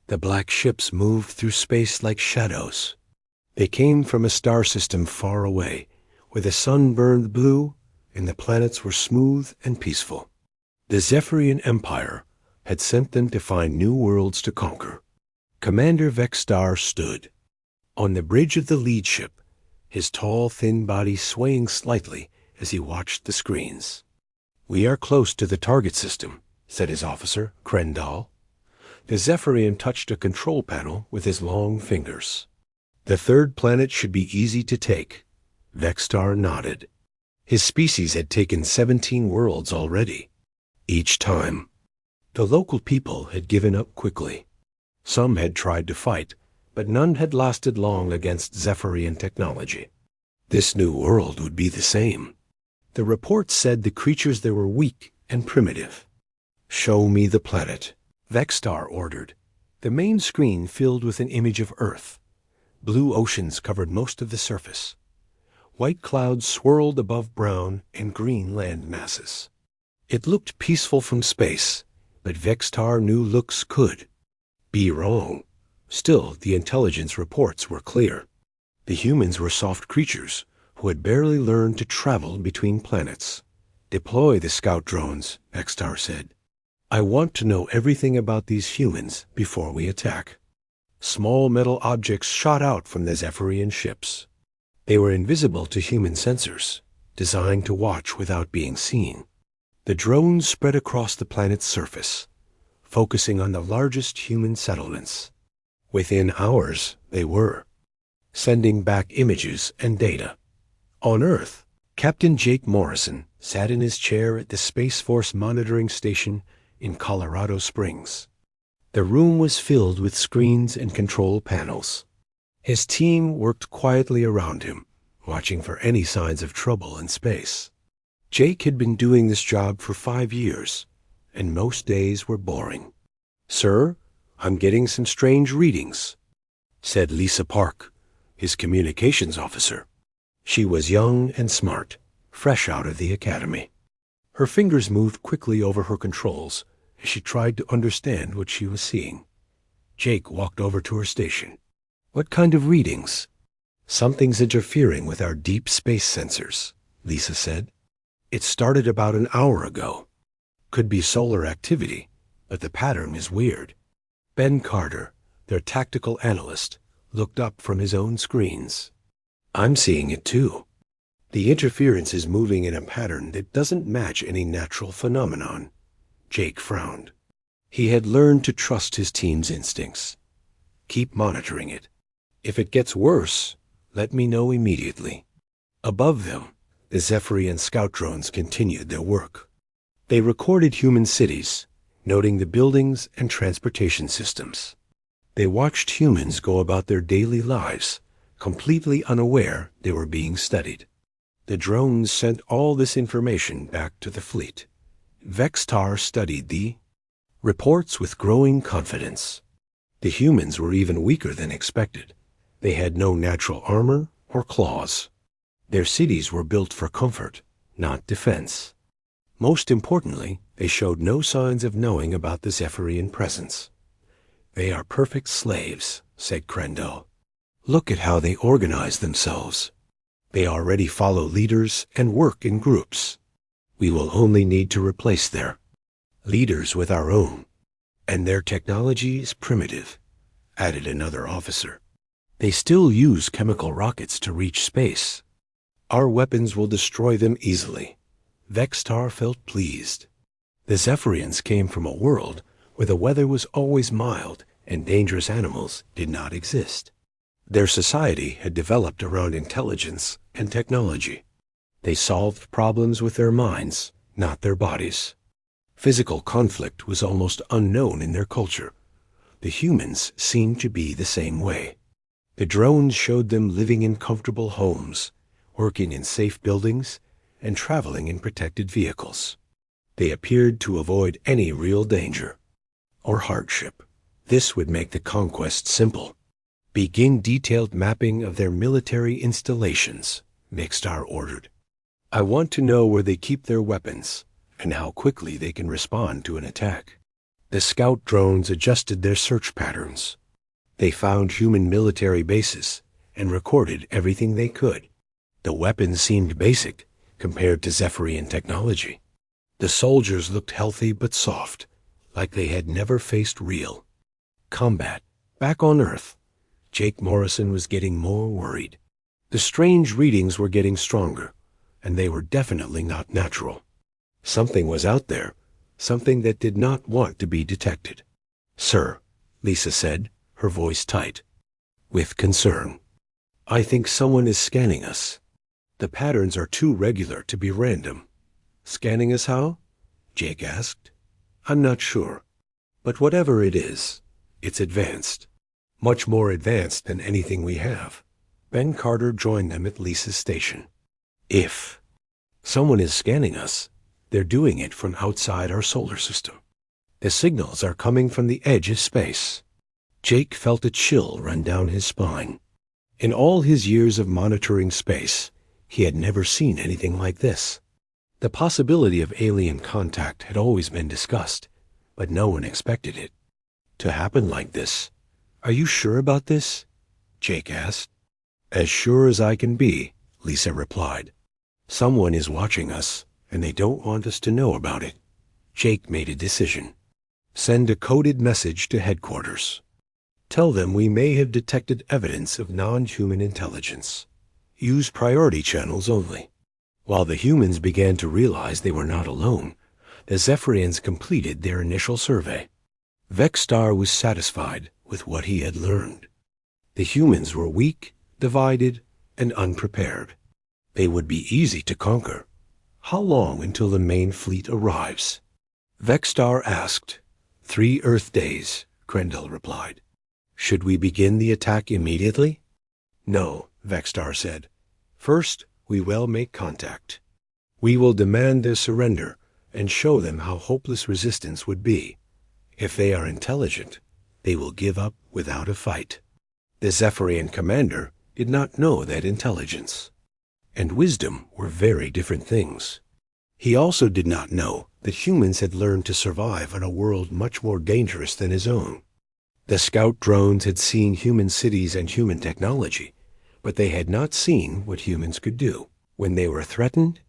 The black ships moved through space like shadows. They came from a star system far away, where the sun burned blue and the planets were smooth and peaceful. The Zephyrian Empire had sent them to find new worlds to conquer. Commander Vexstar stood on the bridge of the lead ship, his tall, thin body swaying slightly as he watched the screens. "We are close to the target system," said his officer, Krendal. The Zephyrian touched a control panel with his long fingers. "The third planet should be easy to take." Vexstar nodded. His species had taken 17 worlds already. Each time, the local people had given up quickly. Some had tried to fight, but none had lasted long against Zephyrian technology. This new world would be the same. The reports said the creatures there were weak and primitive. "Show me the planet," Vexstar ordered. The main screen filled with an image of Earth. Blue oceans covered most of the surface. White clouds swirled above brown and green land masses. It looked peaceful from space, but Vexstar knew looks could be wrong. Still, the intelligence reports were clear. The humans were soft creatures who had barely learned to travel between planets. "Deploy the scout drones," Vexstar said. "I want to know everything about these humans before we attack." Small metal objects shot out from the Zephyrian ships. They were invisible to human sensors, designed to watch without being seen. The drones spread across the planet's surface, focusing on the largest human settlements. Within hours, they were sending back images and data. On Earth, Captain Jake Morrison sat in his chair at the Space Force monitoring station in Colorado Springs. The room was filled with screens and control panels. His team worked quietly around him, watching for any signs of trouble in space. Jake had been doing this job for 5 years, and most days were boring. "Sir, I'm getting some strange readings," said Lisa Park, his communications officer. She was young and smart, fresh out of the academy. Her fingers moved quickly over her controls as she tried to understand what she was seeing. Jake walked over to her station. "What kind of readings?" "Something's interfering with our deep space sensors," Lisa said. "It started about an hour ago. Could be solar activity, but the pattern is weird." Ben Carter, their tactical analyst, looked up from his own screens. "I'm seeing it too. The interference is moving in a pattern that doesn't match any natural phenomenon." Jake frowned. He had learned to trust his team's instincts. "Keep monitoring it. If it gets worse, let me know immediately." Above them, the Zephyrian scout drones continued their work. They recorded human cities, noting the buildings and transportation systems. They watched humans go about their daily lives, completely unaware they were being studied. The drones sent all this information back to the fleet. Vexstar studied the reports with growing confidence. The humans were even weaker than expected. They had no natural armor or claws. Their cities were built for comfort, not defense. Most importantly, they showed no signs of knowing about the Zephyrian presence. "They are perfect slaves," said Krendal. "Look at how they organize themselves. They already follow leaders and work in groups. We will only need to replace their leaders with our own. And their technology is primitive," added another officer. "They still use chemical rockets to reach space. Our weapons will destroy them easily." Vexstar felt pleased. The Zephyrians came from a world where the weather was always mild and dangerous animals did not exist. Their society had developed around intelligence and technology. They solved problems with their minds, not their bodies. Physical conflict was almost unknown in their culture. The humans seemed to be the same way. The drones showed them living in comfortable homes, working in safe buildings, and traveling in protected vehicles. They appeared to avoid any real danger or hardship. This would make the conquest simple. "Begin detailed mapping of their military installations," Vexstar ordered. "I want to know where they keep their weapons and how quickly they can respond to an attack." The scout drones adjusted their search patterns. They found human military bases and recorded everything they could. The weapons seemed basic compared to Zephyrian technology. The soldiers looked healthy but soft, like they had never faced real combat. Back on Earth, Jake Morrison was getting more worried. The strange readings were getting stronger, and they were definitely not natural. Something was out there, something that did not want to be detected. "Sir," Lisa said, her voice tight, with concern. "I think someone is scanning us. The patterns are too regular to be random." "Scanning us how?" Jake asked. "I'm not sure. But whatever it is, it's advanced. Much more advanced than anything we have." Ben Carter joined them at Lisa's station. "If someone is scanning us, they're doing it from outside our solar system. The signals are coming from the edge of space." Jake felt a chill run down his spine. In all his years of monitoring space, he had never seen anything like this. The possibility of alien contact had always been discussed, but no one expected it to happen like this. "Are you sure about this?" Jake asked. "As sure as I can be," Lisa replied. "Someone is watching us, and they don't want us to know about it." Jake made a decision. "Send a coded message to headquarters. Tell them we may have detected evidence of non-human intelligence. Use priority channels only." While the humans began to realize they were not alone, the Zephyrians completed their initial survey. Vexstar was satisfied with what he had learned. The humans were weak, divided, and unprepared. They would be easy to conquer. "How long until the main fleet arrives?" Vexstar asked. 3 Earth days, Krendel replied. "Should we begin the attack immediately?" "No," Vexstar said. "First, we will make contact. We will demand their surrender and show them how hopeless resistance would be. If they are intelligent, they will give up without a fight." The Zephyrian commander did not know that intelligence and wisdom were very different things. He also did not know that humans had learned to survive on a world much more dangerous than his own. The scout drones had seen human cities and human technology, but they had not seen what humans could do. When they were threatened,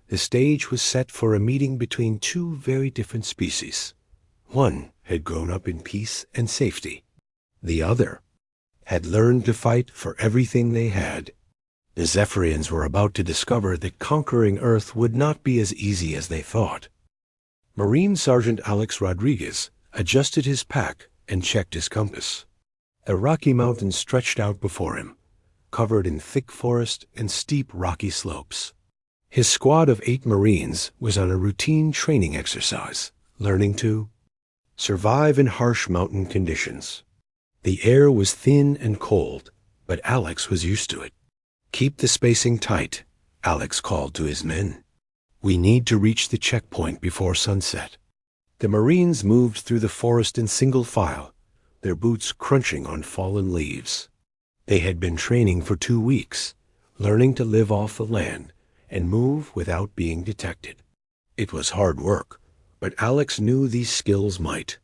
the stage was set for a meeting between two very different species. One had grown up in peace and safety. The other had learned to fight for everything they had. The Zephyrians were about to discover that conquering Earth would not be as easy as they thought. Marine Sergeant Alex Rodriguez adjusted his pack and checked his compass. The Rocky Mountains stretched out before him, covered in thick forest and steep rocky slopes. His squad of 8 Marines was on a routine training exercise, learning to survive in harsh mountain conditions. The air was thin and cold, but Alex was used to it. "Keep the spacing tight," Alex called to his men. "We need to reach the checkpoint before sunset." The Marines moved through the forest in single file, their boots crunching on fallen leaves. They had been training for 2 weeks, learning to live off the land and move without being detected. It was hard work, but Alex knew these skills might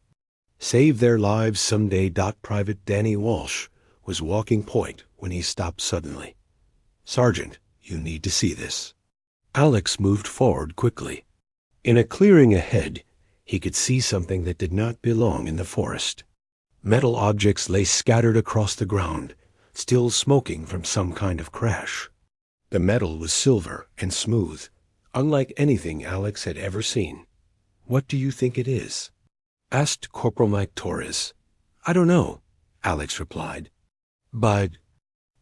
save their lives someday. Private Danny Walsh was walking point when he stopped suddenly. "Sergeant, you need to see this." Alex moved forward quickly. In a clearing ahead, he could see something that did not belong in the forest. Metal objects lay scattered across the ground, still smoking from some kind of crash. The metal was silver and smooth, unlike anything Alex had ever seen. "What do you think it is?" asked Corporal Mike Torres. "I don't know," Alex replied. "But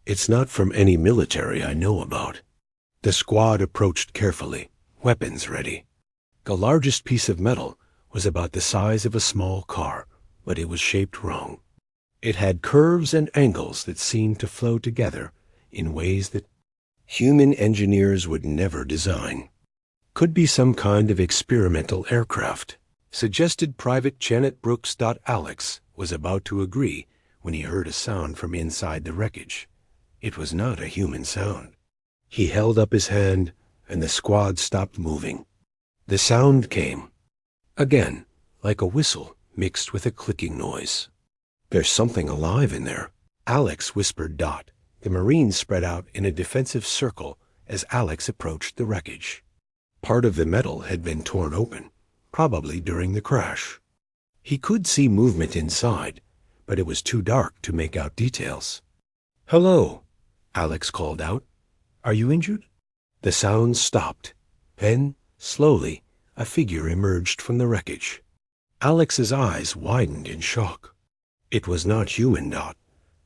it's not from any military I know about." The squad approached carefully, weapons ready. The largest piece of metal was about the size of a small car, but it was shaped wrong. It had curves and angles that seemed to flow together in ways that human engineers would never design. "Could be some kind of experimental aircraft," suggested Private Janet Brooks. Alex was about to agree when he heard a sound from inside the wreckage. It was not a human sound. He held up his hand, and the squad stopped moving. The sound came again, like a whistle, mixed with a clicking noise. "There's something alive in there," Alex whispered Dot. The Marines spread out in a defensive circle as Alex approached the wreckage. Part of the metal had been torn open, probably during the crash. He could see movement inside, but it was too dark to make out details. "Hello," Alex called out. "Are you injured?" The sound stopped. Then, slowly, a figure emerged from the wreckage. Alex's eyes widened in shock. It was not human, Dot.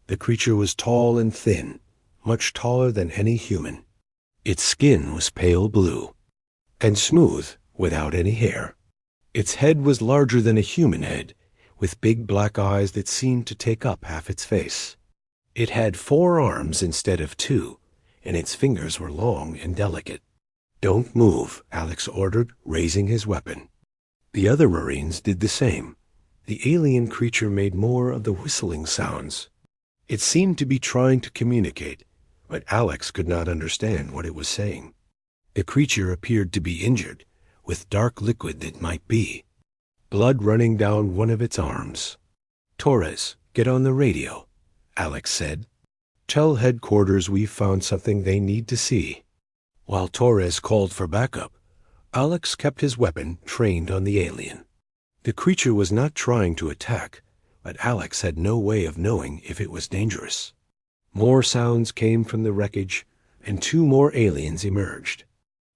The creature was tall and thin, much taller than any human. Its skin was pale blue, and smooth, without any hair. Its head was larger than a human head, with big black eyes that seemed to take up half its face. It had 4 arms instead of 2, and its fingers were long and delicate. "Don't move," Alex ordered, raising his weapon. The other Marines did the same. The alien creature made more of the whistling sounds. It seemed to be trying to communicate, but Alex could not understand what it was saying. The creature appeared to be injured, with dark liquid that might be blood running down one of its arms. "Torres, get on the radio," Alex said. "Tell headquarters we've found something they need to see." While Torres called for backup, Alex kept his weapon trained on the alien. The creature was not trying to attack, but Alex had no way of knowing if it was dangerous. More sounds came from the wreckage, and 2 more aliens emerged.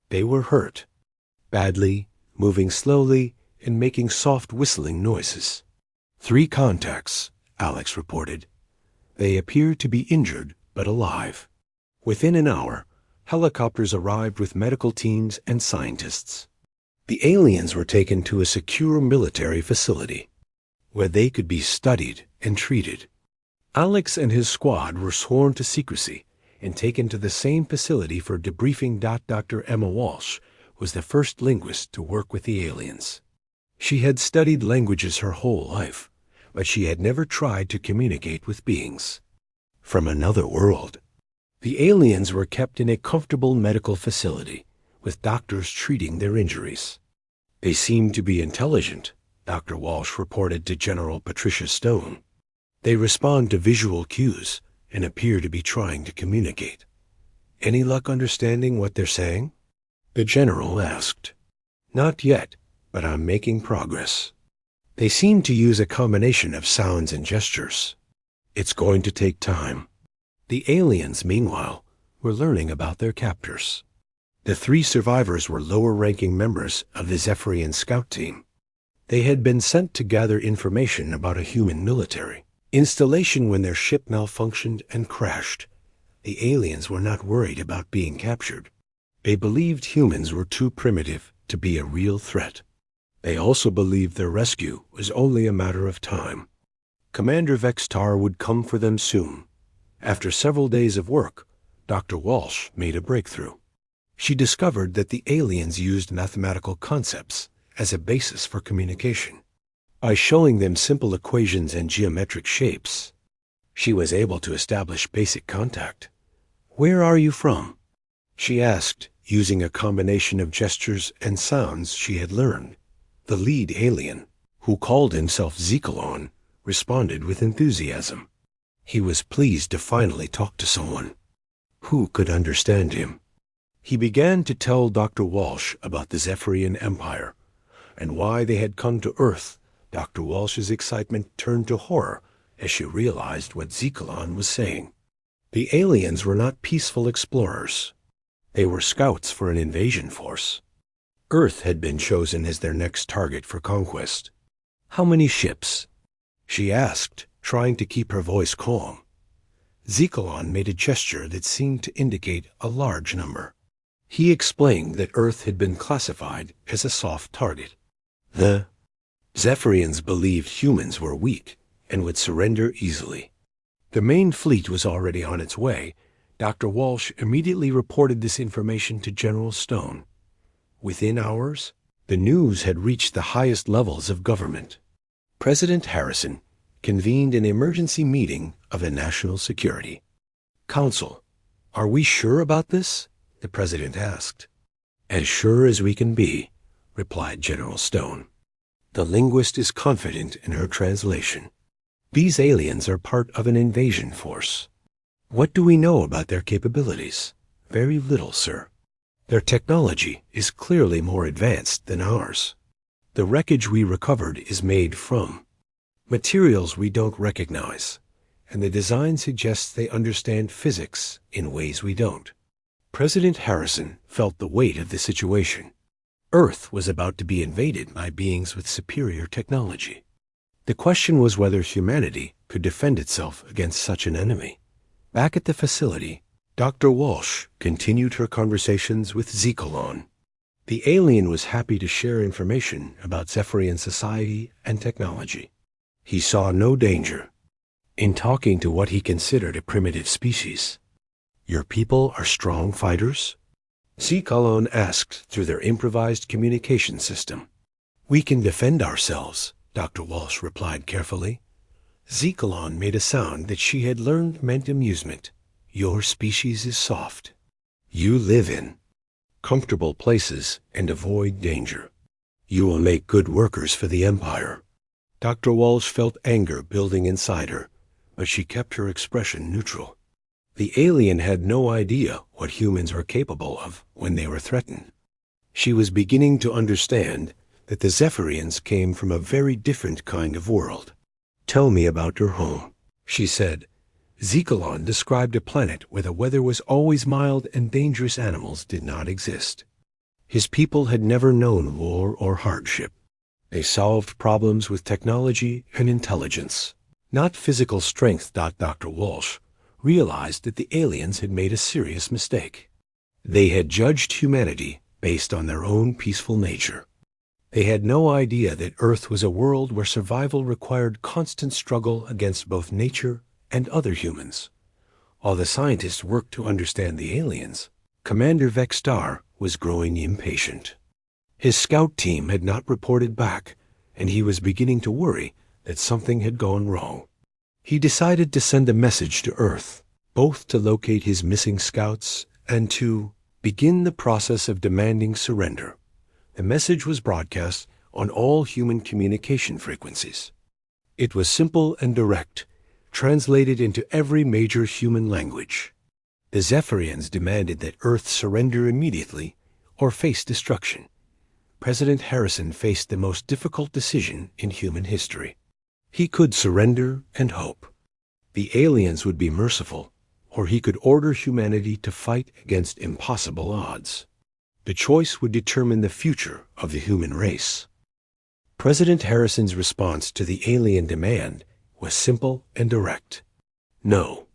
They were hurt, badly, moving slowly, and making soft whistling noises. 3 contacts, Alex reported. They appeared to be injured, but alive. Within an hour, helicopters arrived with medical teams and scientists. The aliens were taken to a secure military facility, where they could be studied and treated. Alex and his squad were sworn to secrecy and taken to the same facility for debriefing. Dr. Emma Walsh was the first linguist to work with the aliens. She had studied languages her whole life, but she had never tried to communicate with beings from another world. The aliens were kept in a comfortable medical facility, with doctors treating their injuries. "They seem to be intelligent," Dr. Walsh reported to General Patricia Stone. "They respond to visual cues and appear to be trying to communicate. Any luck understanding what they're saying?" the general asked. "Not yet, but I'm making progress. They seem to use a combination of sounds and gestures. It's going to take time." The aliens, meanwhile, were learning about their captors. The 3 survivors were lower-ranking members of the Zephyrian scout team. They had been sent to gather information about a human military installation when their ship malfunctioned and crashed. The aliens were not worried about being captured. They believed humans were too primitive to be a real threat. They also believed their rescue was only a matter of time. Commander Vextar would come for them soon. After several days of work, Dr. Walsh made a breakthrough. She discovered that the aliens used mathematical concepts as a basis for communication. By showing them simple equations and geometric shapes, she was able to establish basic contact. "Where are you from?" she asked, using a combination of gestures and sounds she had learned. The lead alien, who called himself Zekalon, responded with enthusiasm. He was pleased to finally talk to someone who could understand him. He began to tell Dr. Walsh about the Zephyrian Empire and why they had come to Earth. Dr. Walsh's excitement turned to horror as she realized what Zekalon was saying. The aliens were not peaceful explorers. They were scouts for an invasion force. Earth had been chosen as their next target for conquest. "How many ships?" she asked, trying to keep her voice calm. Zekalon made a gesture that seemed to indicate a large number. He explained that Earth had been classified as a soft target. The Zephyrians believed humans were weak and would surrender easily. The main fleet was already on its way. Dr. Walsh immediately reported this information to General Stone. Within hours, the news had reached the highest levels of government. President Harrison convened an emergency meeting of the National Security Council. "Are we sure about this?" the president asked. "As sure as we can be," replied General Stone. The linguist is confident in her translation. These aliens are part of an invasion force. What do we know about their capabilities? Very little, sir. Their technology is clearly more advanced than ours. The wreckage we recovered is made from materials we don't recognize, and the design suggests they understand physics in ways we don't. President Harrison felt the weight of the situation. Earth was about to be invaded by beings with superior technology. The question was whether humanity could defend itself against such an enemy. Back at the facility, Dr. Walsh continued her conversations with Zekalon. The alien was happy to share information about Zephyrian society and technology. He saw no danger in talking to what he considered a primitive species. Your people are strong fighters? Zekalon asked through their improvised communication system. We can defend ourselves, Dr. Walsh replied carefully. Zekalon made a sound that she had learned meant amusement. Your species is soft. You live in comfortable places and avoid danger. You will make good workers for the Empire. Dr. Walsh felt anger building inside her, but she kept her expression neutral. The alien had no idea what humans are capable of when they were threatened. She was beginning to understand that the Zephyrians came from a very different kind of world. Tell me about your home, she said. Zekalon described a planet where the weather was always mild and dangerous animals did not exist. His people had never known war or hardship. They solved problems with technology and intelligence, not physical strength. Dr. Walsh realized that the aliens had made a serious mistake. They had judged humanity based on their own peaceful nature. They had no idea that Earth was a world where survival required constant struggle against both nature and other humans. While the scientists worked to understand the aliens, Commander Vextar was growing impatient. His scout team had not reported back, and he was beginning to worry that something had gone wrong. He decided to send a message to Earth, both to locate his missing scouts and to begin the process of demanding surrender. The message was broadcast on all human communication frequencies. It was simple and direct, translated into every major human language. The Zephyrians demanded that Earth surrender immediately or face destruction. President Harrison faced the most difficult decision in human history. He could surrender and hope. The aliens would be merciful, or he could order humanity to fight against impossible odds. The choice would determine the future of the human race. President Harrison's response to the alien demand was simple and direct. No.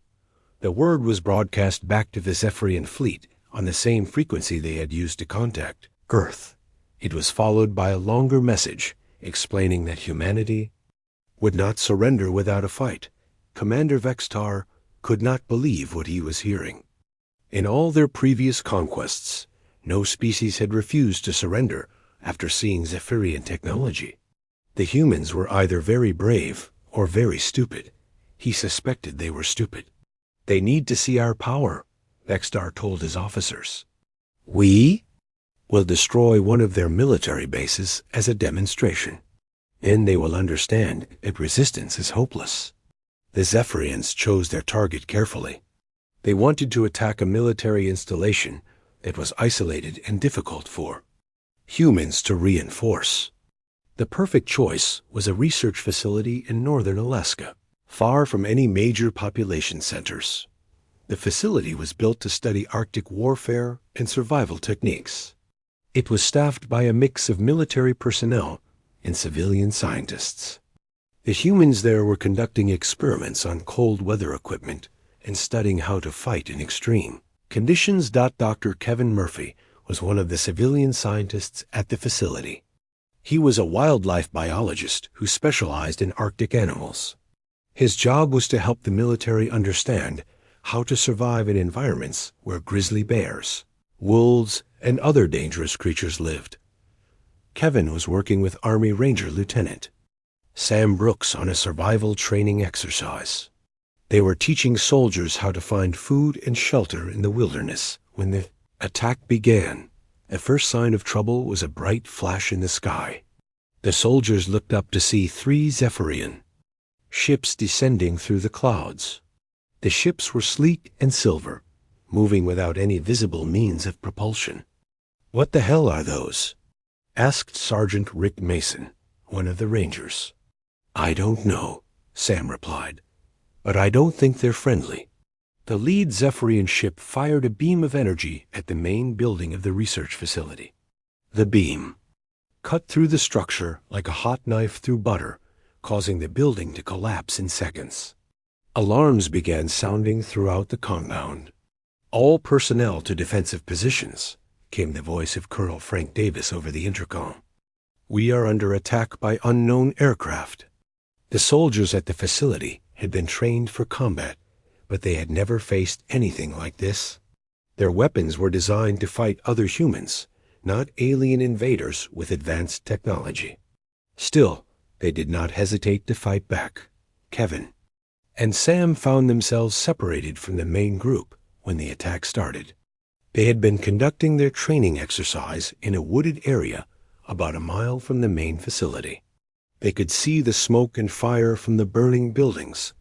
The word was broadcast back to the Zephyrian fleet on the same frequency they had used to contact Earth. It was followed by a longer message explaining that humanity would not surrender without a fight. Commander Vextar could not believe what he was hearing. In all their previous conquests, no species had refused to surrender after seeing Zephyrian technology. The humans were either very brave or very stupid. He suspected they were stupid. They need to see our power, Vextar told his officers. We will destroy one of their military bases as a demonstration. Then they will understand that resistance is hopeless. The Zephyrians chose their target carefully. They wanted to attack a military installation that was isolated and difficult for humans to reinforce. The perfect choice was a research facility in northern Alaska, far from any major population centers. The facility was built to study Arctic warfare and survival techniques. It was staffed by a mix of military personnel and civilian scientists. The humans there were conducting experiments on cold weather equipment and studying how to fight in extreme conditions. Dr. Kevin Murphy was one of the civilian scientists at the facility. He was a wildlife biologist who specialized in Arctic animals. His job was to help the military understand how to survive in environments where grizzly bears, wolves, and other dangerous creatures lived. Kevin was working with Army Ranger Lieutenant Sam Brooks on a survival training exercise. They were teaching soldiers how to find food and shelter in the wilderness when the attack began. The first sign of trouble was a bright flash in the sky. The soldiers looked up to see 3 Zephyrian ships descending through the clouds. The ships were sleek and silver, moving without any visible means of propulsion. "What the hell are those?" asked Sergeant Rick Mason, one of the Rangers. "I don't know," Sam replied, "but I don't think they're friendly." The lead Zephyrian ship fired a beam of energy at the main building of the research facility. The beam cut through the structure like a hot knife through butter, causing the building to collapse in seconds. Alarms began sounding throughout the compound. "All personnel to defensive positions," came the voice of Colonel Frank Davis over the intercom. "We are under attack by unknown aircraft." The soldiers at the facility had been trained for combat, but they had never faced anything like this. Their weapons were designed to fight other humans, not alien invaders with advanced technology. Still, they did not hesitate to fight back. Kevin and Sam found themselves separated from the main group when the attack started. They had been conducting their training exercise in a wooded area about a mile from the main facility. They could see the smoke and fire from the burning buildings,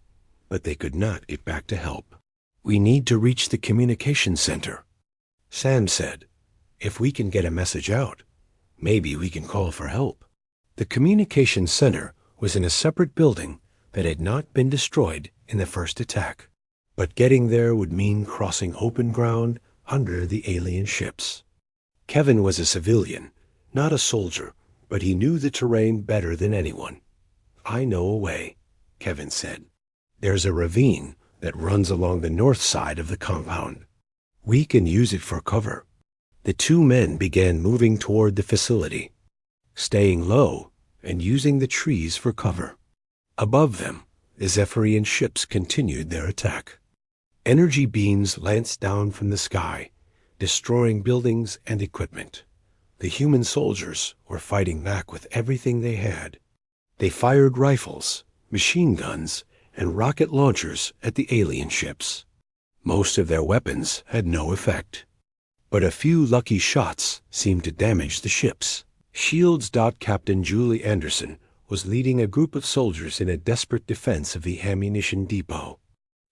but they could not get back to help. "We need to reach the communication center," Sam said. "If we can get a message out, maybe we can call for help." The communication center was in a separate building that had not been destroyed in the first attack, but getting there would mean crossing open ground under the alien ships. Kevin was a civilian, not a soldier, but he knew the terrain better than anyone. "I know a way," Kevin said. "There's a ravine that runs along the north side of the compound. We can use it for cover." The 2 men began moving toward the facility, staying low and using the trees for cover. Above them, the Zephyrian ships continued their attack. Energy beams lanced down from the sky, destroying buildings and equipment. The human soldiers were fighting back with everything they had. They fired rifles, machine guns, and rocket launchers at the alien ships. Most of their weapons had no effect, but a few lucky shots seemed to damage the ships. Shields. Captain Julie Anderson was leading a group of soldiers in a desperate defense of the ammunition depot.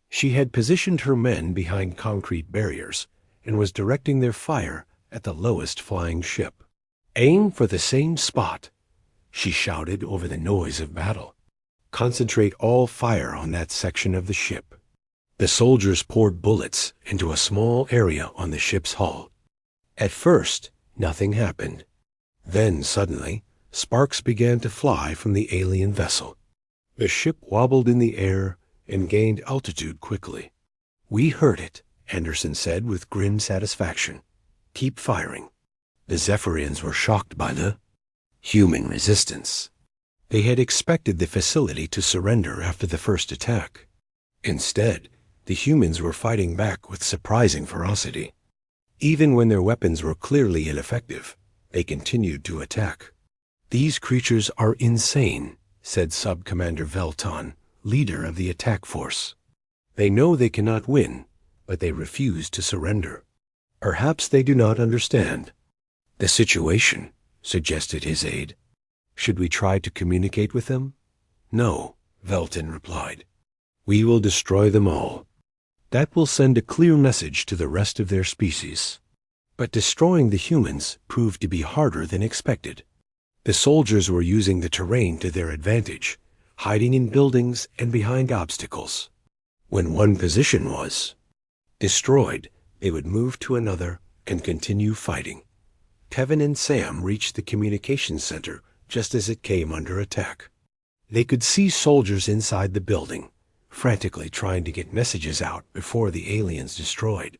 She had positioned her men behind concrete barriers and was directing their fire at the lowest flying ship. "Aim for the same spot," she shouted over the noise of battle. "Concentrate all fire on that section of the ship." The soldiers poured bullets into a small area on the ship's hull. At first, nothing happened. Then, suddenly, sparks began to fly from the alien vessel. The ship wobbled in the air and gained altitude quickly. "We heard it," Anderson said with grim satisfaction. "Keep firing." The Zephyrians were shocked by the human resistance. They had expected the facility to surrender after the first attack. Instead, the humans were fighting back with surprising ferocity. Even when their weapons were clearly ineffective, they continued to attack. "These creatures are insane," said Sub-Commander Velton, leader of the attack force. "They know they cannot win, but they refuse to surrender. Perhaps they do not understand the situation," suggested his aide. "Should we try to communicate with them?" "No," Velton replied. "We will destroy them all. That will send a clear message to the rest of their species." But destroying the humans proved to be harder than expected. The soldiers were using the terrain to their advantage, hiding in buildings and behind obstacles. When one position was destroyed, they would move to another and continue fighting. Kevin and Sam reached the communications center just as it came under attack. They could see soldiers inside the building, frantically trying to get messages out before the aliens destroyed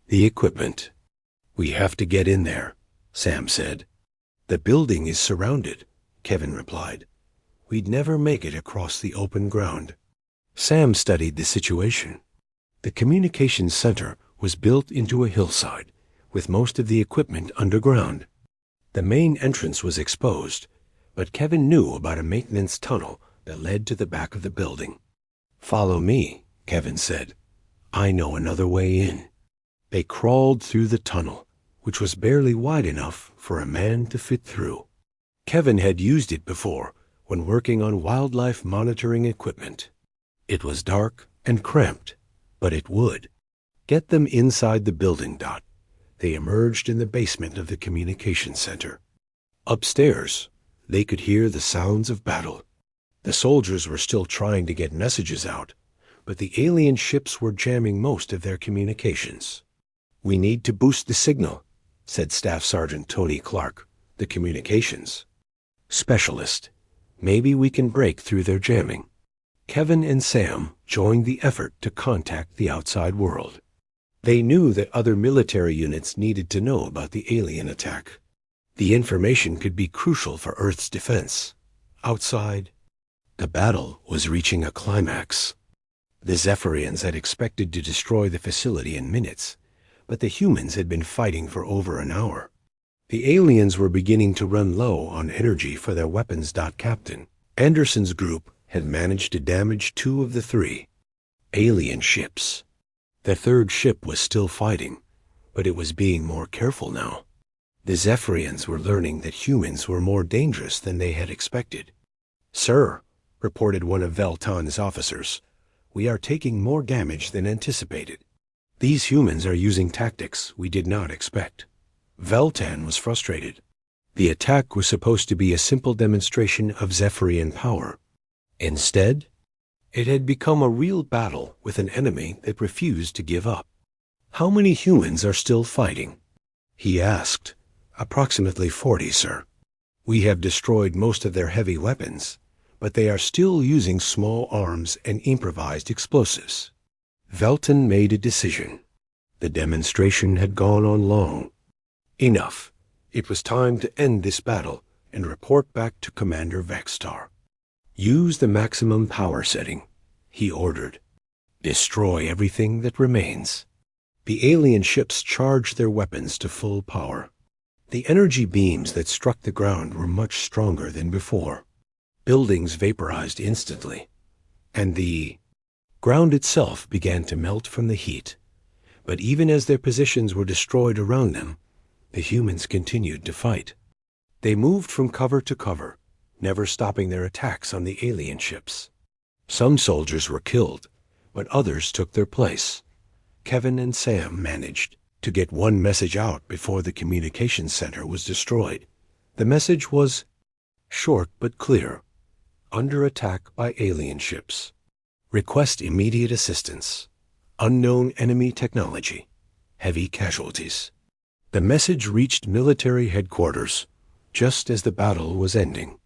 the equipment. "We have to get in there," Sam said. "The building is surrounded," Kevin replied. "We'd never make it across the open ground." Sam studied the situation. The communications center was built into a hillside, with most of the equipment underground. The main entrance was exposed, but Kevin knew about a maintenance tunnel that led to the back of the building. "Follow me," Kevin said. "I know another way in." They crawled through the tunnel, which was barely wide enough for a man to fit through. Kevin had used it before when working on wildlife monitoring equipment. It was dark and cramped, but it would get them inside the building. They emerged in the basement of the communication center. Upstairs, they could hear the sounds of battle. The soldiers were still trying to get messages out, but the alien ships were jamming most of their communications. "We need to boost the signal," said Staff Sergeant Tony Clark, the communications specialist. "Maybe we can break through their jamming." Kevin and Sam joined the effort to contact the outside world. They knew that other military units needed to know about the alien attack. The information could be crucial for Earth's defense. Outside, the battle was reaching a climax. The Zephyrians had expected to destroy the facility in minutes, but the humans had been fighting for over an hour. The aliens were beginning to run low on energy for their weapons. Captain Anderson's group had managed to damage 2 of the 3 alien ships. The 3rd ship was still fighting, but it was being more careful now. The Zephyrians were learning that humans were more dangerous than they had expected. "Sir," reported one of Veltan's officers, "we are taking more damage than anticipated. These humans are using tactics we did not expect." Veltan was frustrated. The attack was supposed to be a simple demonstration of Zephyrian power. Instead, it had become a real battle with an enemy that refused to give up. "How many humans are still fighting?" he asked. "Approximately 40, sir. We have destroyed most of their heavy weapons, but they are still using small arms and improvised explosives." Veltan made a decision. The demonstration had gone on long. Enough. It was time to end this battle and report back to Commander Vextar. "Use the maximum power setting," he ordered. "Destroy everything that remains." The alien ships charged their weapons to full power. The energy beams that struck the ground were much stronger than before. Buildings vaporized instantly, and the ground itself began to melt from the heat. But even as their positions were destroyed around them, the humans continued to fight. They moved from cover to cover, never stopping their attacks on the alien ships. Some soldiers were killed, but others took their place. Kevin and Sam managed to get one message out before the communications center was destroyed. The message was short but clear. "Under attack by alien ships. Request immediate assistance. Unknown enemy technology. Heavy casualties." The message reached military headquarters just as the battle was ending.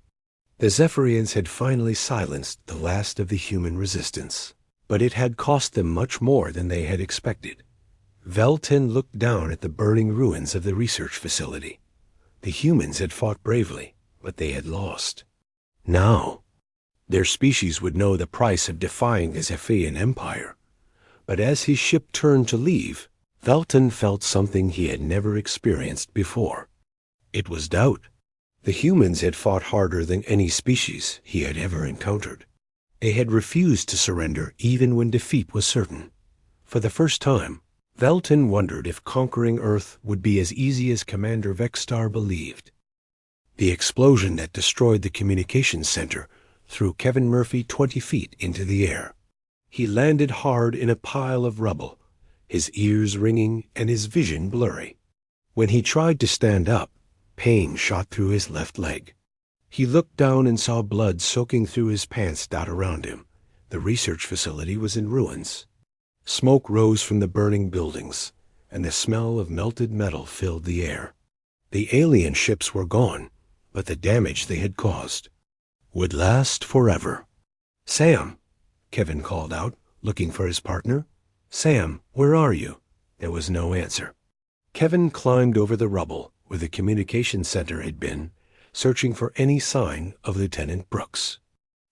The Zephyrians had finally silenced the last of the human resistance, but it had cost them much more than they had expected. Veltan looked down at the burning ruins of the research facility. The humans had fought bravely, but they had lost. Now, their species would know the price of defying the Zephyrian Empire. But as his ship turned to leave, Veltan felt something he had never experienced before. It was doubt. The humans had fought harder than any species he had ever encountered. They had refused to surrender even when defeat was certain. For the first time, Veltan wondered if conquering Earth would be as easy as Commander Vextar believed. The explosion that destroyed the communications center threw Kevin Murphy 20 feet into the air. He landed hard in a pile of rubble, his ears ringing and his vision blurry. When he tried to stand up, pain shot through his left leg. He looked down and saw blood soaking through his pants around him. The research facility was in ruins. Smoke rose from the burning buildings, and the smell of melted metal filled the air. The alien ships were gone, but the damage they had caused would last forever. "Sam," Kevin called out, looking for his partner. "Sam, where are you?" There was no answer. Kevin climbed over the rubble where the communications center had been, searching for any sign of Lieutenant Brooks.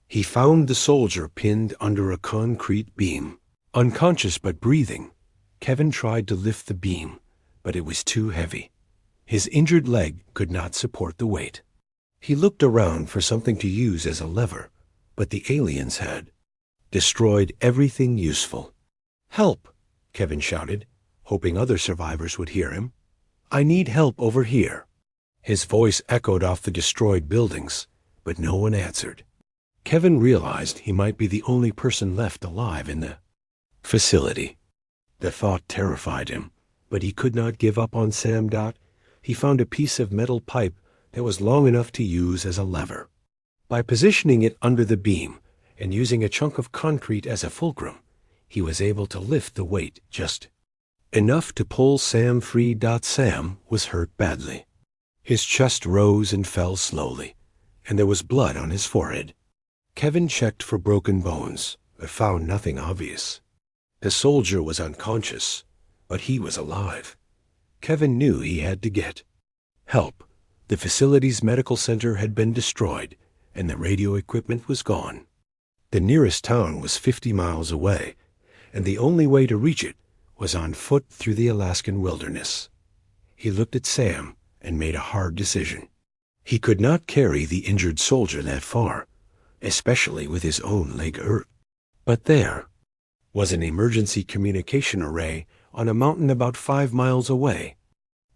He found the soldier pinned under a concrete beam. Unconscious but breathing, Kevin tried to lift the beam, but it was too heavy. His injured leg could not support the weight. He looked around for something to use as a lever, but the aliens had destroyed everything useful. "Help!" Kevin shouted, hoping other survivors would hear him. "I need help over here." His voice echoed off the destroyed buildings, but no one answered. Kevin realized he might be the only person left alive in the facility. The thought terrified him, but he could not give up on Sam. He found a piece of metal pipe that was long enough to use as a lever. By positioning it under the beam and using a chunk of concrete as a fulcrum, he was able to lift the weight just enough to pull Sam free. Sam was hurt badly. His chest rose and fell slowly, and there was blood on his forehead. Kevin checked for broken bones, but found nothing obvious. The soldier was unconscious, but he was alive. Kevin knew he had to get help. The facility's medical center had been destroyed, and the radio equipment was gone. The nearest town was 50 miles away, and the only way to reach it was on foot through the Alaskan wilderness. He looked at Sam and made a hard decision. He could not carry the injured soldier that far, especially with his own leg hurt. But there was an emergency communication array on a mountain about 5 miles away.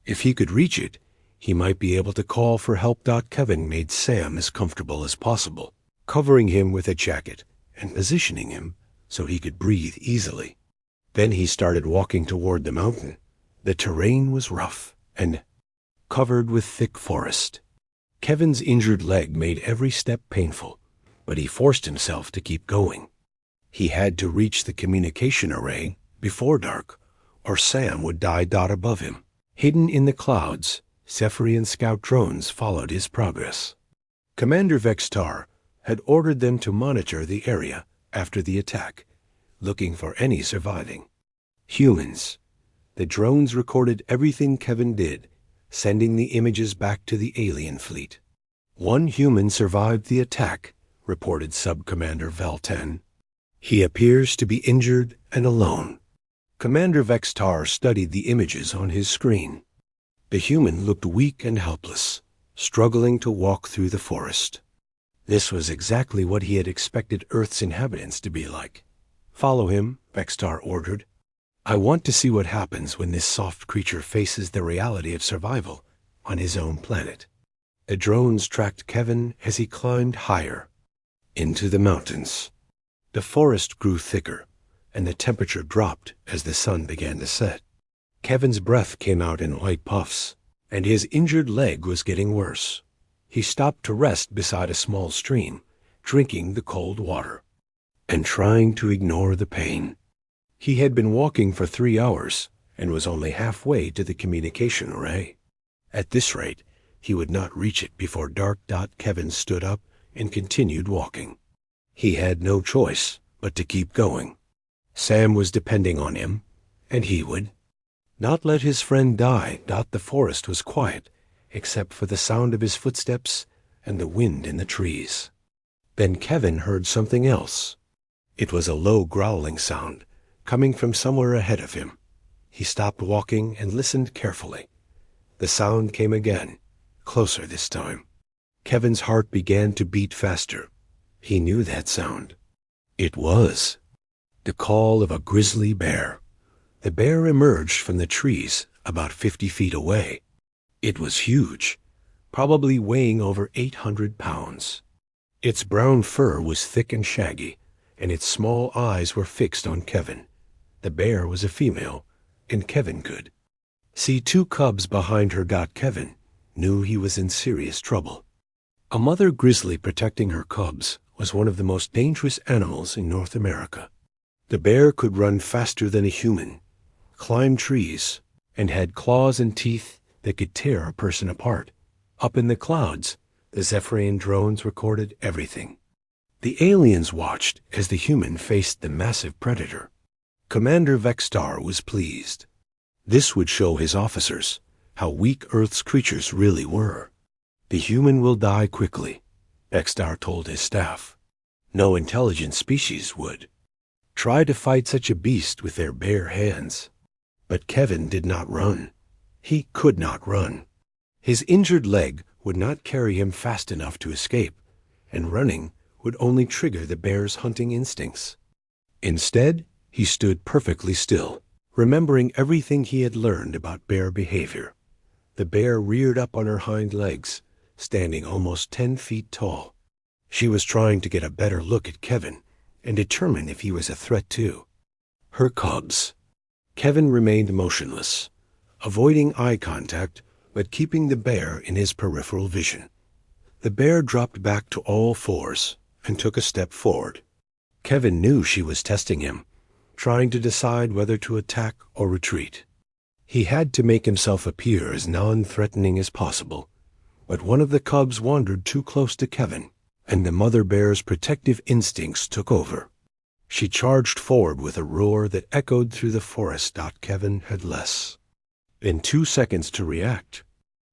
If he could reach it, he might be able to call for help. Kevin made Sam as comfortable as possible, covering him with a jacket and positioning him so he could breathe easily. Then he started walking toward the mountain. The terrain was rough and covered with thick forest. Kevin's injured leg made every step painful, but he forced himself to keep going. He had to reach the communication array before dark, or Sam would die. Above him, hidden in the clouds, Zephyrian scout drones followed his progress. Commander Vextar had ordered them to monitor the area after the attack, looking for any surviving humans. The drones recorded everything Kevin did, sending the images back to the alien fleet. One human survived the attack, reported Sub-Commander Velten. He appears to be injured and alone. Commander Vextar studied the images on his screen. The human looked weak and helpless, struggling to walk through the forest. This was exactly what he had expected Earth's inhabitants to be like. "Follow him," Vextar ordered. "I want to see what happens when this soft creature faces the reality of survival on his own planet." The drones tracked Kevin as he climbed higher into the mountains. The forest grew thicker, and the temperature dropped as the sun began to set. Kevin's breath came out in light puffs, and his injured leg was getting worse. He stopped to rest beside a small stream, drinking the cold water and trying to ignore the pain. He had been walking for 3 hours and was only halfway to the communication array. At this rate, he would not reach it before dark. Kevin stood up and continued walking. He had no choice but to keep going. Sam was depending on him, and he would not let his friend die. The forest was quiet, except for the sound of his footsteps and the wind in the trees. Then Kevin heard something else. It was a low growling sound, coming from somewhere ahead of him. He stopped walking and listened carefully. The sound came again, closer this time. Kevin's heart began to beat faster. He knew that sound. It was the call of a grizzly bear. The bear emerged from the trees about 50 feet away. It was huge, probably weighing over 800 pounds. Its brown fur was thick and shaggy, and its small eyes were fixed on Kevin. The bear was a female, and Kevin could see 2 cubs behind her. Kevin knew he was in serious trouble. A mother grizzly protecting her cubs was one of the most dangerous animals in North America. The bear could run faster than a human, climb trees, and had claws and teeth that could tear a person apart. Up in the clouds, the Zephyrian drones recorded everything. The aliens watched as the human faced the massive predator. Commander Vextar was pleased. This would show his officers how weak Earth's creatures really were. "The human will die quickly," Vextar told his staff. "No intelligent species would try to fight such a beast with their bare hands." But Kevin did not run. He could not run. His injured leg would not carry him fast enough to escape, and running would only trigger the bear's hunting instincts. Instead, he stood perfectly still, remembering everything he had learned about bear behavior. The bear reared up on her hind legs, standing almost 10 feet tall. She was trying to get a better look at Kevin and determine if he was a threat too. Her cubs. Kevin remained motionless, avoiding eye contact but keeping the bear in his peripheral vision. The bear dropped back to all fours and took a step forward. Kevin knew she was testing him, trying to decide whether to attack or retreat. He had to make himself appear as non-threatening as possible, but one of the cubs wandered too close to Kevin, and the mother bear's protective instincts took over. She charged forward with a roar that echoed through the forest. Kevin had less than 2 seconds to react.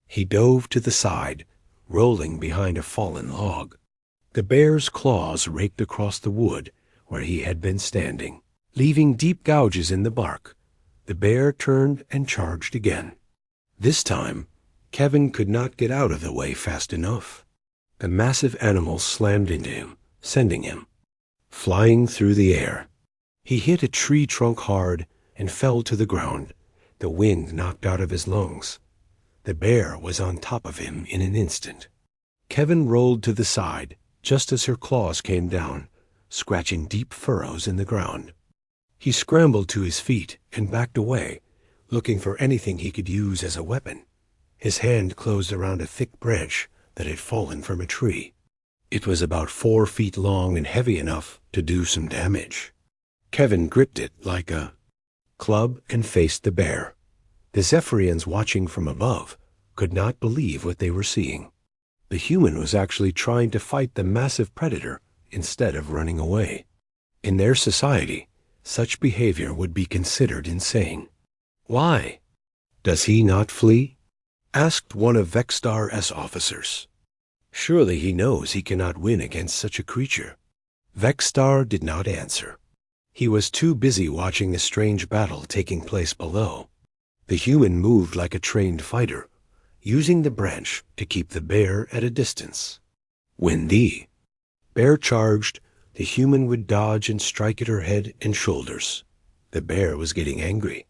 He dove to the side, rolling behind a fallen log. The bear's claws raked across the wood where he had been standing, leaving deep gouges in the bark. The bear turned and charged again. This time, Kevin could not get out of the way fast enough. The massive animal slammed into him, sending him flying through the air. He hit a tree trunk hard and fell to the ground, the wind knocked out of his lungs. The bear was on top of him in an instant. Kevin rolled to the side just as her claws came down, scratching deep furrows in the ground. He scrambled to his feet and backed away, looking for anything he could use as a weapon. His hand closed around a thick branch that had fallen from a tree. It was about 4 feet long and heavy enough to do some damage. Kevin gripped it like a club and faced the bear. The Zephyrians watching from above could not believe what they were seeing. The human was actually trying to fight the massive predator instead of running away. In their society, such behavior would be considered insane. "Why? Does he not flee?" asked one of Vexstar's officers. "Surely he knows he cannot win against such a creature." Vexstar did not answer. He was too busy watching the strange battle taking place below. The human moved like a trained fighter, using the branch to keep the bear at a distance. When the bear charged, the human would dodge and strike at her head and shoulders. The bear was getting angry.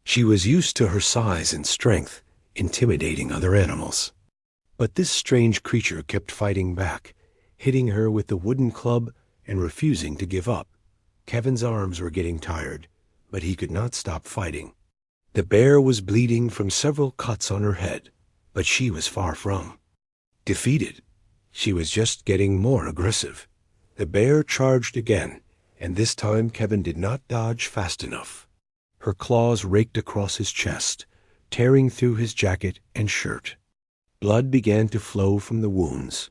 She was used to her size and strength, intimidating other animals. But this strange creature kept fighting back, hitting her with the wooden club and refusing to give up. Kevin's arms were getting tired, but he could not stop fighting. The bear was bleeding from several cuts on her head, but she was far from defeated. She was just getting more aggressive. The bear charged again, and this time Kevin did not dodge fast enough. Her claws raked across his chest, tearing through his jacket and shirt. Blood began to flow from the wounds,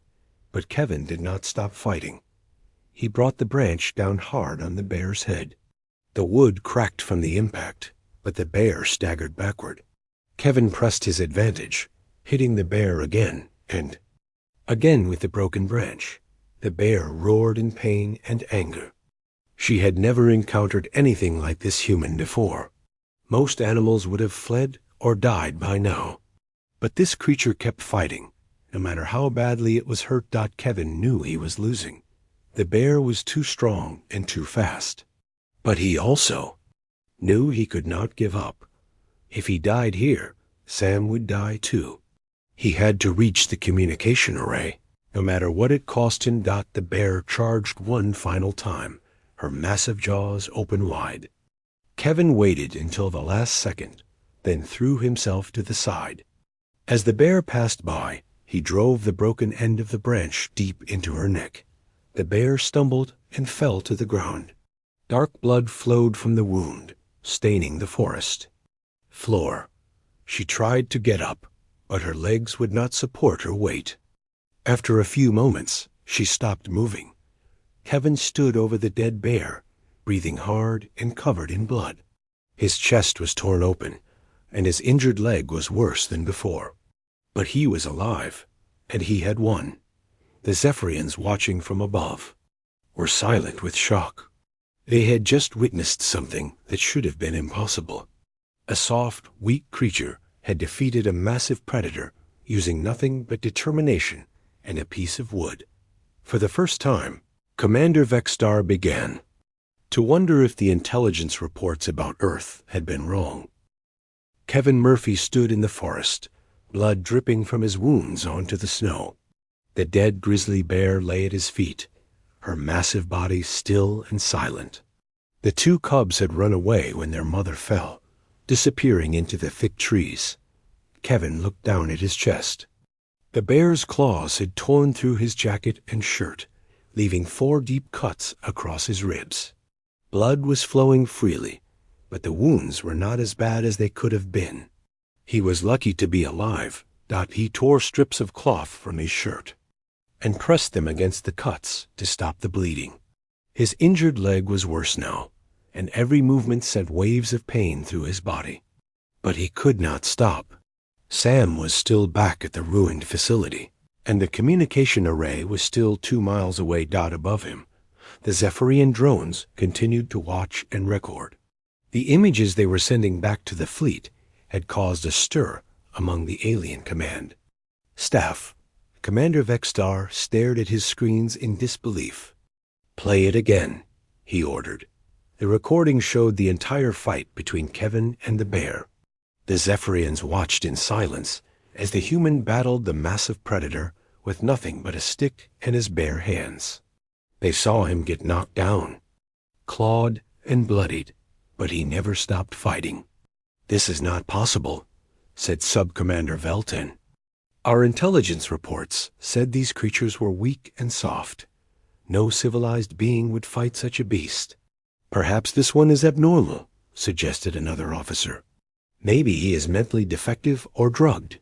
but Kevin did not stop fighting. He brought the branch down hard on the bear's head. The wood cracked from the impact, but the bear staggered backward. Kevin pressed his advantage, hitting the bear again and again with the broken branch. The bear roared in pain and anger. She had never encountered anything like this human before. Most animals would have fled or died by now. But this creature kept fighting, no matter how badly it was hurt. Kevin knew he was losing. The bear was too strong and too fast. But he also knew he could not give up. If he died here, Sam would die too. He had to reach the communication array, no matter what it cost him. The bear charged one final time, her massive jaws open wide. Kevin waited until the last second, then threw himself to the side. As the bear passed by, he drove the broken end of the branch deep into her neck. The bear stumbled and fell to the ground. Dark blood flowed from the wound, staining the forest floor. She tried to get up, but her legs would not support her weight. After a few moments, she stopped moving. Kevin stood over the dead bear, breathing hard and covered in blood. His chest was torn open, and his injured leg was worse than before. But he was alive, and he had won. The Zephyrians watching from above were silent with shock. They had just witnessed something that should have been impossible. A soft, weak creature had defeated a massive predator using nothing but determination and a piece of wood. For the first time, Commander Vexstar began to wonder if the intelligence reports about Earth had been wrong. Kevin Murphy stood in the forest, blood dripping from his wounds onto the snow. The dead grizzly bear lay at his feet, her massive body still and silent. The two cubs had run away when their mother fell, disappearing into the thick trees. Kevin looked down at his chest. The bear's claws had torn through his jacket and shirt, leaving 4 deep cuts across his ribs. Blood was flowing freely, but the wounds were not as bad as they could have been. He was lucky to be alive. He tore strips of cloth from his shirt and pressed them against the cuts to stop the bleeding. His injured leg was worse now, and every movement sent waves of pain through his body. But he could not stop. Sam was still back at the ruined facility, and the communication array was still 2 miles away. Above him, the Zephyrian drones continued to watch and record. The images they were sending back to the fleet had caused a stir among the alien command. Staff, Commander Vexstar stared at his screens in disbelief. "Play it again," he ordered. The recording showed the entire fight between Kevin and the bear. The Zephyrians watched in silence as the human battled the massive predator with nothing but a stick and his bare hands. They saw him get knocked down, clawed and bloodied, but he never stopped fighting. "This is not possible," said Sub-Commander Velton. "Our intelligence reports said these creatures were weak and soft. No civilized being would fight such a beast." "Perhaps this one is abnormal," suggested another officer. "Maybe he is mentally defective or drugged."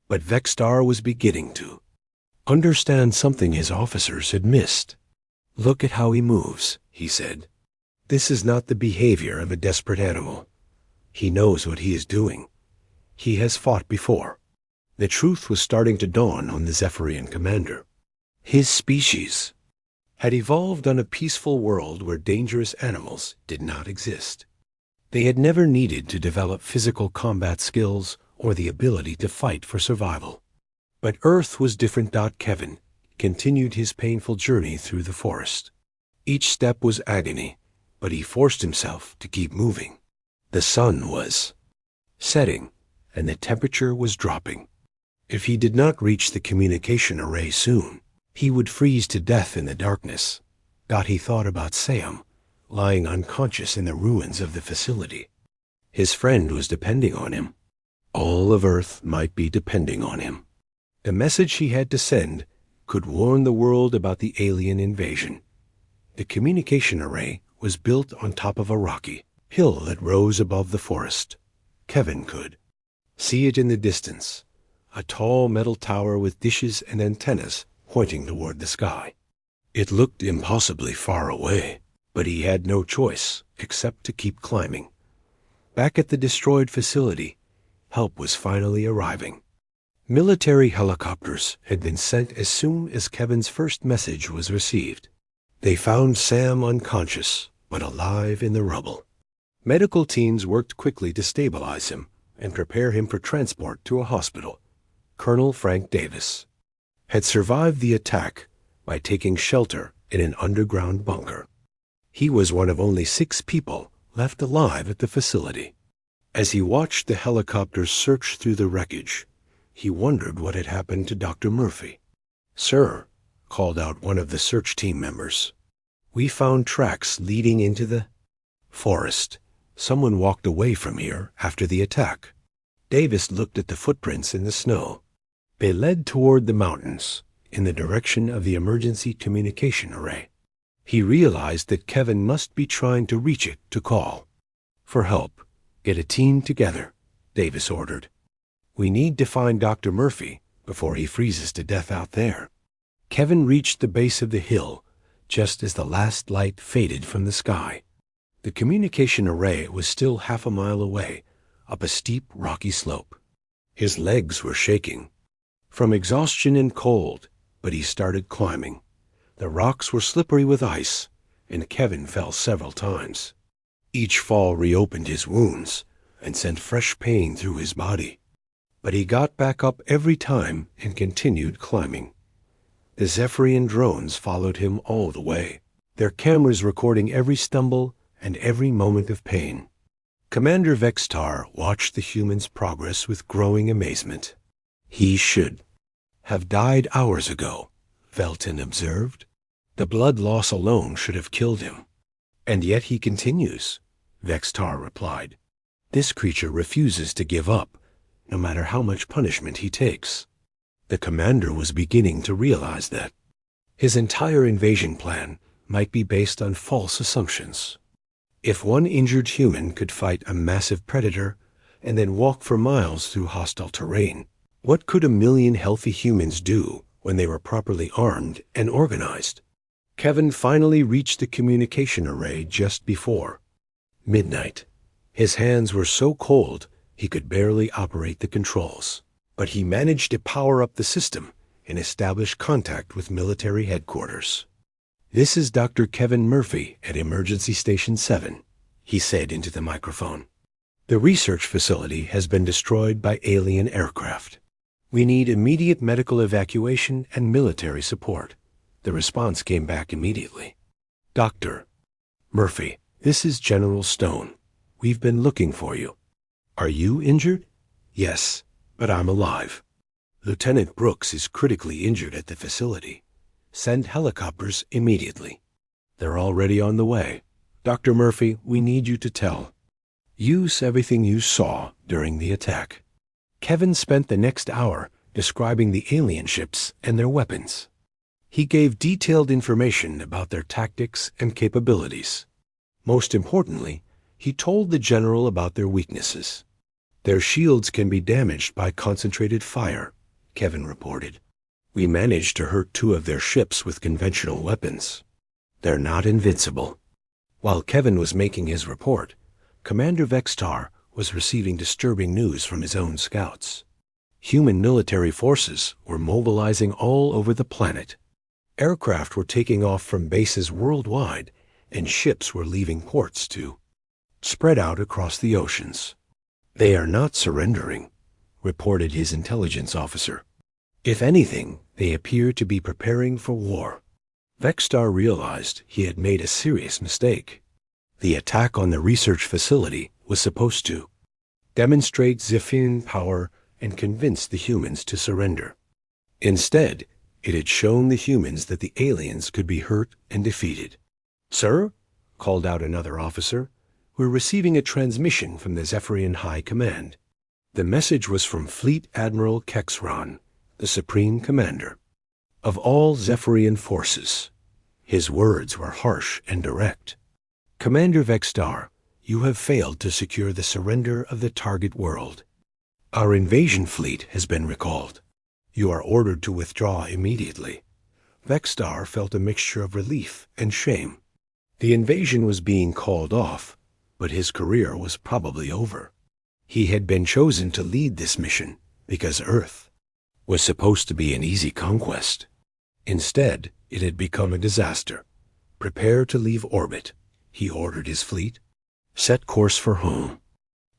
But Vexstar was beginning to understand something his officers had missed. "Look at how he moves," he said. "This is not the behavior of a desperate animal. He knows what he is doing. He has fought before." The truth was starting to dawn on the Zephyrian commander. His species had evolved on a peaceful world where dangerous animals did not exist. They had never needed to develop physical combat skills or the ability to fight for survival. But Earth was different. Kevin continued his painful journey through the forest. Each step was agony, but he forced himself to keep moving. The sun was setting, and the temperature was dropping. If he did not reach the communication array soon, he would freeze to death in the darkness. He thought about Sam, lying unconscious in the ruins of the facility. His friend was depending on him. All of Earth might be depending on him. The message he had to send could warn the world about the alien invasion. The communication array was built on top of a rocky hill that rose above the forest. Kevin could see it in the distance, a tall metal tower with dishes and antennas pointing toward the sky. It looked impossibly far away, but he had no choice except to keep climbing. Back at the destroyed facility, help was finally arriving. Military helicopters had been sent as soon as Kevin's first message was received. They found Sam unconscious, but alive in the rubble. Medical teams worked quickly to stabilize him and prepare him for transport to a hospital. Colonel Frank Davis had survived the attack by taking shelter in an underground bunker. He was one of only 6 people left alive at the facility. As he watched the helicopters search through the wreckage, he wondered what had happened to Dr. Murphy. "Sir," called out one of the search team members, "we found tracks leading into the forest. Someone walked away from here after the attack." Davis looked at the footprints in the snow. They led toward the mountains, in the direction of the emergency communication array. He realized that Kevin must be trying to reach it to call for help. "Get a team together," Davis ordered. "We need to find Dr. Murphy before he freezes to death out there." Kevin reached the base of the hill just as the last light faded from the sky. The communication array was still half a mile away, up a steep, rocky slope. His legs were shaking from exhaustion and cold, but he started climbing. The rocks were slippery with ice, and Kevin fell several times. Each fall reopened his wounds and sent fresh pain through his body. But he got back up every time and continued climbing. The Zephyrian drones followed him all the way, their cameras recording every stumble and every moment of pain. Commander Vexstar watched the humans' progress with growing amazement. He should have died hours ago, Velton observed. The blood loss alone should have killed him. And yet he continues, Vextar replied. This creature refuses to give up, no matter how much punishment he takes. The commander was beginning to realize that his entire invasion plan might be based on false assumptions. If one injured human could fight a massive predator and then walk for miles through hostile terrain, what could 1,000,000 healthy humans do when they were properly armed and organized? Kevin finally reached the communication array just before midnight. His hands were so cold he could barely operate the controls, but he managed to power up the system and establish contact with military headquarters. This is Dr. Kevin Murphy at Emergency Station 7, he said into the microphone. The research facility has been destroyed by alien aircraft. We need immediate medical evacuation and military support. The response came back immediately. Dr. Murphy, this is General Stone. We've been looking for you. Are you injured? Yes, but I'm alive. Lieutenant Brooks is critically injured at the facility. Send helicopters immediately. They're already on the way. Dr. Murphy, we need you to tell. Use everything you saw during the attack. Kevin spent the next hour describing the alien ships and their weapons. He gave detailed information about their tactics and capabilities. Most importantly, he told the general about their weaknesses. Their shields can be damaged by concentrated fire, Kevin reported. We managed to hurt 2 of their ships with conventional weapons. They're not invincible. While Kevin was making his report, Commander Vextar was receiving disturbing news from his own scouts. Human military forces were mobilizing all over the planet. Aircraft were taking off from bases worldwide, and ships were leaving ports to spread out across the oceans. They are not surrendering, reported his intelligence officer. If anything, they appear to be preparing for war. Vextar realized he had made a serious mistake. The attack on the research facility was supposed to demonstrate Zephyrian power and convince the humans to surrender. Instead, it had shown the humans that the aliens could be hurt and defeated. Sir, called out another officer, we're receiving a transmission from the Zephyrian High Command. The message was from Fleet Admiral Kexron, the Supreme Commander of all Zephyrian forces. His words were harsh and direct. Commander Vextar, you have failed to secure the surrender of the target world. Our invasion fleet has been recalled. You are ordered to withdraw immediately. Vextar felt a mixture of relief and shame. The invasion was being called off, but his career was probably over. He had been chosen to lead this mission because Earth was supposed to be an easy conquest. Instead, it had become a disaster. Prepare to leave orbit, he ordered his fleet. Set course for home.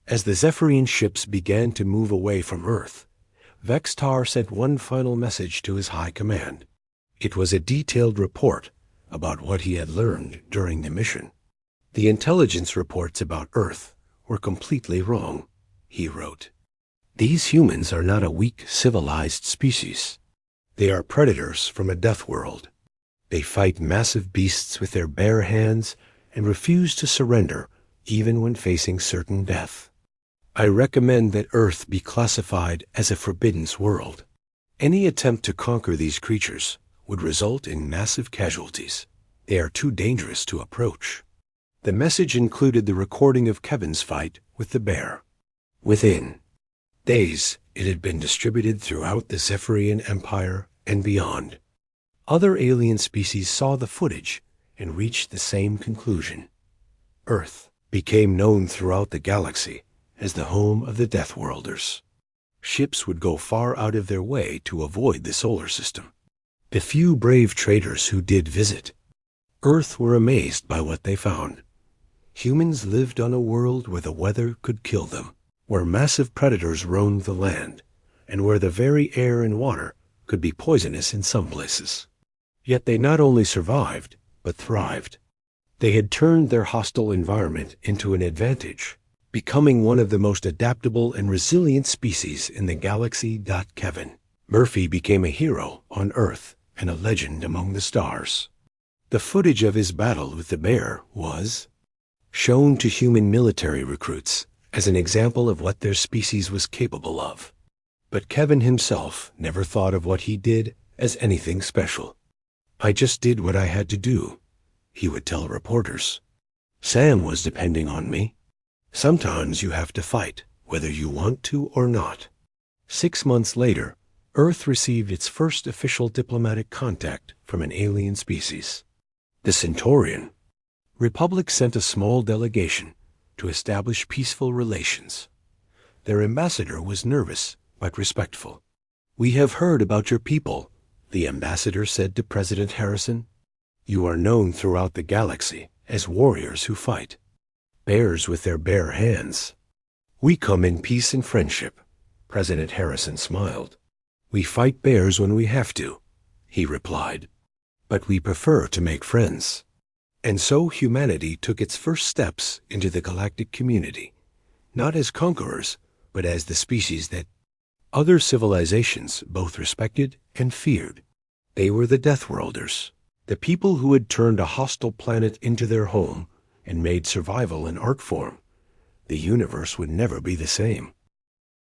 As the Zephyrian ships began to move away from Earth, Vextar sent one final message to his high command. It was a detailed report about what he had learned during the mission. The intelligence reports about Earth were completely wrong, he wrote. These humans are not a weak, civilized species. They are predators from a death world. They fight massive beasts with their bare hands and refuse to surrender even when facing certain death. I recommend that Earth be classified as a forbidden world. Any attempt to conquer these creatures would result in massive casualties. They are too dangerous to approach. The message included the recording of Kevin's fight with the bear. Within days, it had been distributed throughout the Zephyrian Empire and beyond. Other alien species saw the footage and reached the same conclusion. Earth became known throughout the galaxy as the home of the Deathworlders. Ships would go far out of their way to avoid the solar system. The few brave traders who did visit Earth were amazed by what they found. Humans lived on a world where the weather could kill them, where massive predators roamed the land, and where the very air and water could be poisonous in some places. Yet they not only survived, but thrived. They had turned their hostile environment into an advantage, becoming one of the most adaptable and resilient species in the galaxy. Kevin Murphy became a hero on Earth and a legend among the stars. The footage of his battle with the bear was shown to human military recruits as an example of what their species was capable of. But Kevin himself never thought of what he did as anything special. "I just did what I had to do," he would tell reporters. "Sam was depending on me. Sometimes you have to fight, whether you want to or not." 6 months later, Earth received its first official diplomatic contact from an alien species. The Centaurian Republic sent a small delegation to establish peaceful relations. Their ambassador was nervous but respectful. "We have heard about your people," the ambassador said to President Harrison. "You are known throughout the galaxy as warriors who fight, bears with their bare hands." "We come in peace and friendship," President Harrison smiled. "We fight bears when we have to," he replied, "but we prefer to make friends." And so humanity took its first steps into the galactic community, not as conquerors, but as the species that other civilizations both respected and feared. They were the Deathworlders, the people who had turned a hostile planet into their home and made survival an art form. The universe would never be the same.